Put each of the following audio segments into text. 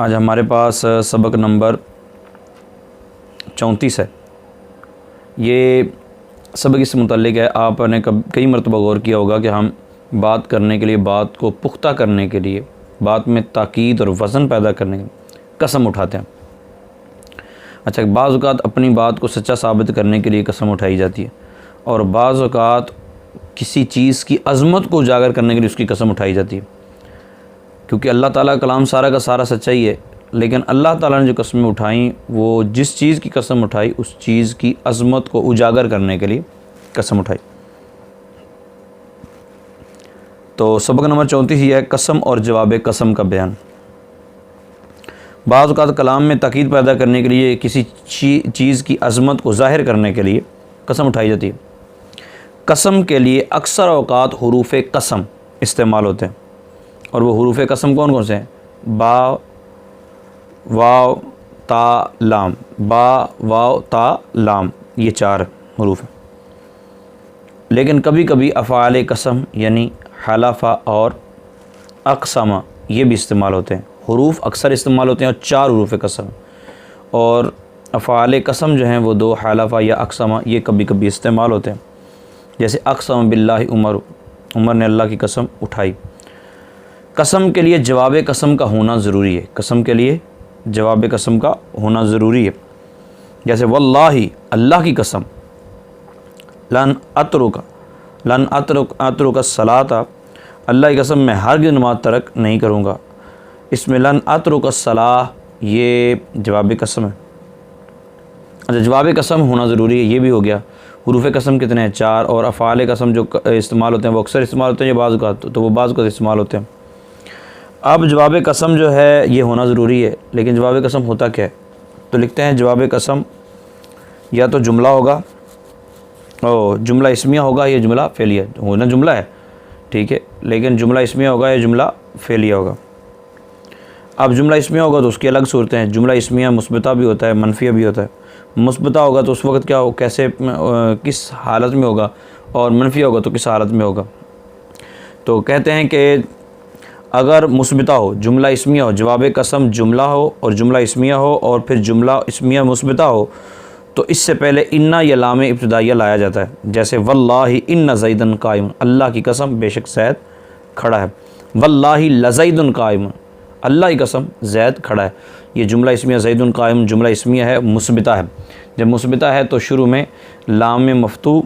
آج ہمارے پاس سبق نمبر 34 ہے۔ یہ سبق اس سے متعلق ہے، آپ نے کئی مرتبہ غور کیا ہوگا کہ ہم بات کرنے کے لیے، بات کو پختہ کرنے کے لیے، بات میں تاکید اور وزن پیدا کرنے کے لیے قسم اٹھاتے ہیں۔ اچھا، بعض اوقات اپنی بات کو سچا ثابت کرنے کے لیے قسم اٹھائی جاتی ہے، اور بعض اوقات کسی چیز کی عظمت کو اجاگر کرنے کے لیے اس کی قسم اٹھائی جاتی ہے، کیونکہ اللہ تعالیٰ کا کلام سارا کا سارا سچا ہی ہے، لیکن اللہ تعالیٰ نے جو قسمیں اٹھائیں وہ جس چیز کی قسم اٹھائی اس چیز کی عظمت کو اجاگر کرنے کے لیے قسم اٹھائی۔ تو سبق نمبر 34 یہ ہے قسم اور جواب قسم کا بیان۔ بعض اوقات کلام میں تاکید پیدا کرنے کے لیے، کسی چیز کی عظمت کو ظاہر کرنے کے لیے قسم اٹھائی جاتی ہے۔ قسم کے لیے اکثر اوقات حروف قسم استعمال ہوتے ہیں، اور وہ حروف قسم کون کون سے ہیں؟ با، واو، تا، لام۔ با، واو، تا، لام، یہ 4 حروف ہیں۔ لیکن کبھی کبھی افعال قسم یعنی حلفہ اور اقسمہ یہ بھی استعمال ہوتے ہیں۔ حروف اکثر استعمال ہوتے ہیں اور 4 حروف قسم، اور افعال قسم جو ہیں وہ 2 حلفہ یا اقسمہ یہ کبھی کبھی استعمال ہوتے ہیں، جیسے اقسم باللہ عمر نے اللہ کی قسم اٹھائی۔ قسم کے لیے جواب قسم کا ہونا ضروری ہے، قسم کے لیے جواب قسم کا ہونا ضروری ہے، جیسے واللہ اللہ کی قسم، لن اترک الصلاۃ اللہ کی قسم میں ہرگز نماز ترک نہیں کروں گا۔ اس میں لن اترک الصلاۃ یہ جواب قسم ہے۔ اچھا، جواب قسم ہونا ضروری ہے، یہ بھی ہو گیا۔ حروف قسم کتنے ہیں؟ 4، اور افعال قسم جو استعمال ہوتے ہیں وہ اکثر استعمال ہوتے ہیں، یہ بعض اوقات تو وہ بعض اوقات استعمال ہوتے ہیں۔ اب جواب قسم جو ہے یہ ہونا ضروری ہے، لیکن جواب قسم ہوتا کیا ہے؟ تو لکھتے ہیں جواب قسم یا تو جملہ ہوگا، جملہ اسمیہ ہوگا، یا جملہ فعلیہ ہونا جملہ ہے، ٹھیک ہے، لیکن جملہ اسمیہ ہوگا یا جملہ فعلیہ ہوگا۔ اب جملہ اسمیہ ہوگا تو اس کی الگ صورتیں ہیں، جملہ اسمیہ مثبتہ بھی ہوتا ہے، منفیہ بھی ہوتا ہے۔ مثبتہ ہوگا تو اس وقت کیا ہو، کیسے کس حالت میں ہوگا، اور منفیہ ہوگا تو کس حالت میں ہوگا۔ تو کہتے ہیں کہ اگر مثبتہ ہو، جملہ اسمیہ ہو، جواب قسم جملہ ہو اور جملہ اسمیہ ہو، اور پھر جملہ اسمیہ مثبتہ ہو، تو اس سے پہلے ان یا لام ابتدائیہ لایا جاتا ہے، جیسے واللہ ان زیدن قائم، اللہ کی قسم بے شک زید کھڑا ہے۔ واللہ لزید قائم، اللہ کی قسم زید کھڑا ہے۔ یہ جملہ اسمیہ زید قائم جملہ اسمیہ ہے، مثبتہ ہے۔ جب مثبتہ ہے تو شروع میں لام مفتوح،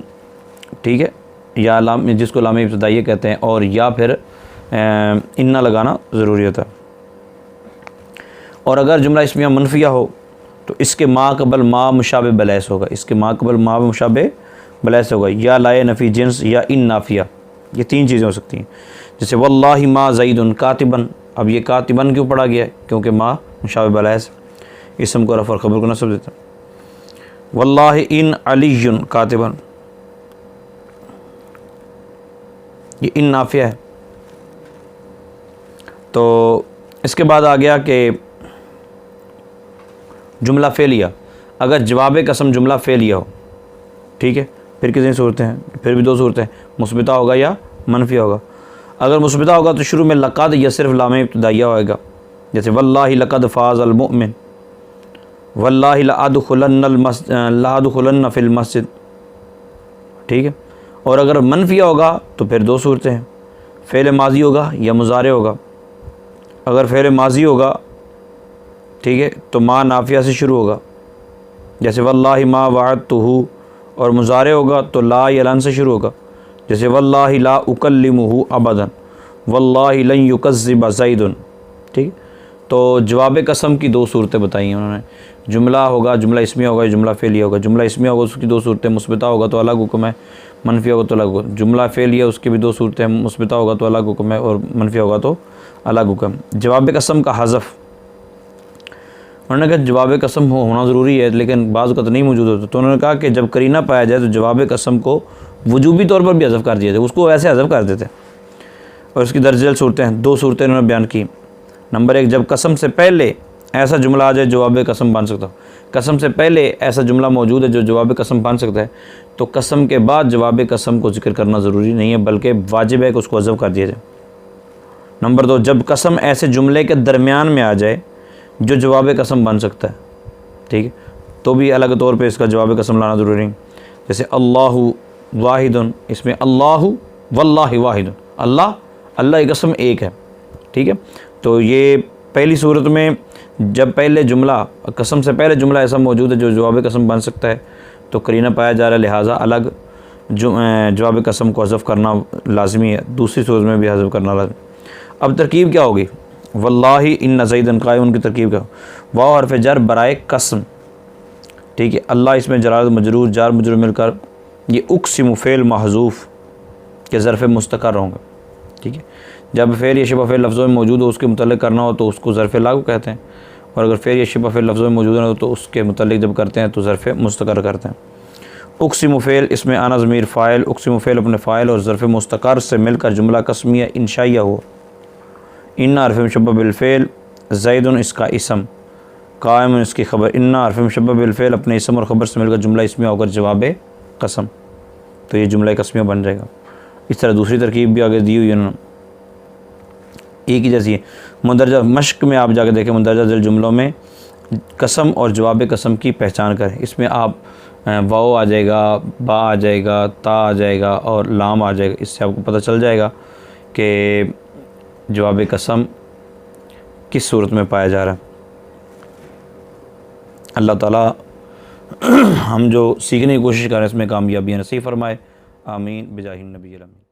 ٹھیک ہے، یا لام جس کو لام ابتدائیہ کہتے ہیں، اور یا پھر انّا لگانا ضروری ہوتا ہے۔ اور اگر جملہ اسمیہ منفیہ ہو تو اس کے ما قبل ما مشابہ بلیس ہوگا، اس کے ما قبل ما مشابہ بلیس ہوگا، یا لائے نفی جنس یا ان نافیہ، یہ 3 چیزیں ہو سکتی ہیں۔ جیسے واللہ ما زید کاتبن، اب یہ کاتبن کیوں پڑھا گیا ہے؟ کیونکہ ما مشابہ بلیس اسم کو رفع اور خبر کو نصب دیتا ہے۔ واللہ ان علی کاتبن، یہ ان نافیہ ہے۔ تو اس کے بعد آ گیا کہ جملہ فعلیہ، اگر جواب قسم جملہ فعلیہ ہو، ٹھیک ہے، پھر کتنی صورتیں ہیں؟ پھر بھی 2 صورتیں، مثبتہ ہوگا یا منفیہ ہوگا۔ اگر مثبتہ ہوگا تو شروع میں لقد یا صرف لام ابتدائیہ ہوئے گا، جیسے واللہ لقد فاز المؤمن، واللہ لأدخلن فی المسجد، ٹھیک ہے۔ اور اگر منفیہ ہوگا تو پھر 2 صورتیں ہیں، فعل ماضی ہوگا یا مضارع ہوگا۔ اگر فعل ماضی ہوگا، ٹھیک ہے، تو ما نافیہ سے شروع ہوگا، جیسے واللہ ما وعدتہ، اور مضارع ہوگا تو لا یا لن سے شروع ہوگا، جیسے واللہ لا اکلمہ ابدا، واللہ لن یکذب زید، ٹھیک۔ تو جواب قسم کی 2 صورتیں بتائی ہیں انہوں نے، جملہ ہوگا، جملہ اسمیہ ہوگا، جملہ فعلیہ ہوگا۔ جملہ اسمیہ ہوگا اس کی 2 صورتیں، مثبتہ ہوگا تو الگ حکم ہے، منفیہ ہوگا تو الگ حکم۔ جملہ فعلیہ اس کی بھی 2 صورتیں، مثبتہ ہوگا تو الگ حکم ہے اور منفیہ ہوگا تو الگ حکم۔ جواب قسم کا حذف، انہوں نے کہا جواب قسم ہونا ضروری ہے لیکن بعض اوقات نہیں موجود ہوتا، تو انہوں نے کہا کہ جب قرینہ پایا جائے تو جواب قسم کو وجوبی طور پر بھی حذف کر دیا جائے، اس کو ایسے حذف کر دیتے، اور اس کی درج ذیل صورتیں ہیں، 2 صورتیں انہوں نے بیان کی۔ نمبر 1، جب قسم سے پہلے ایسا جملہ آ جائے جواب قسم بن سکتا ہو، قسم سے پہلے ایسا جملہ موجود ہے جو جواب قسم بن سکتا ہے، تو قسم کے بعد جواب قسم کو ذکر کرنا ضروری نہیں ہے، بلکہ واجب ہے کہ اس کو حذف کر دیا جائے۔ نمبر 2، جب قسم ایسے جملے کے درمیان میں آ جائے جو جواب قسم بن سکتا ہے، ٹھیک ہے، تو بھی الگ طور پہ اس کا جواب قسم لانا ضروری ہے. جیسے اللہ واحد، اس میں اللہ واللہ واحد، اللہ کی قسم ایک ہے، ٹھیک ہے. تو یہ پہلی صورت میں جب پہلے جملہ قسم سے پہلے جملہ ایسا موجود ہے جو جواب قسم بن سکتا ہے تو قرینہ پایا جا رہا ہے، لہٰذا الگ جواب قسم کو حذف کرنا لازمی ہے. دوسری صورت میں بھی حذف کرنا لازمی. اب ترکیب کیا ہوگی؟ واللہ ان زیدن قائم کی ترکیب کیا؟ واو حرف جر برائے قسم، ٹھیک ہے. اللہ اس میں جرار مجرور جار مجرور مل کر یہ اقسم فعل محذوف کے ظرف مستقر ہوں گے، ٹھیک ہے. جب فعل یا شبہ فعل لفظوں میں موجود ہو اس کے متعلق کرنا ہو تو اس کو ظرف لاغو کہتے ہیں، اور اگر فعل یا شبہ فعل لفظوں میں موجود نہ ہو تو اس کے متعلق جب کرتے ہیں تو ظرف مستقر کرتے ہیں. اقسم فعل اس میں انا ضمیر فاعل، اقسم فعل اپنے فاعل اور ظرف مستقر سے مل کر جملہ قسمیہ انشائیہ ہو. ان حرف مشبہ بالفعل، زید اس کا اسم، قائم اس کی خبر. ان حرف مشبہ بالفعل اپنے اسم اور خبر سے مل کر جملہ اسمیہ ہو کر جواب قسم، تو یہ جملہ قسمیہ بن جائے گا. اس طرح دوسری ترکیب بھی آگے دی ہوئی ہے انہوں نے، ایک ہی جیسی ہے. مندرجہ مشق میں آپ جا کے دیکھیں، مندرجہ ذیل جملوں میں قسم اور جواب قسم کی پہچان کریں. اس میں آپ واو آ جائے گا، با آ جائے گا، تا آ جائے گا اور لام آ جائے گا. اس سے آپ کو پتہ چل جائے گا کہ جواب قسم کس صورت میں پایا جا رہا ہے. اللہ تعالیٰ ہم جو سیکھنے کی کوشش کر رہے ہیں اس میں کامیابی نصیب فرمائے. آمین بجاہ النبی الامین.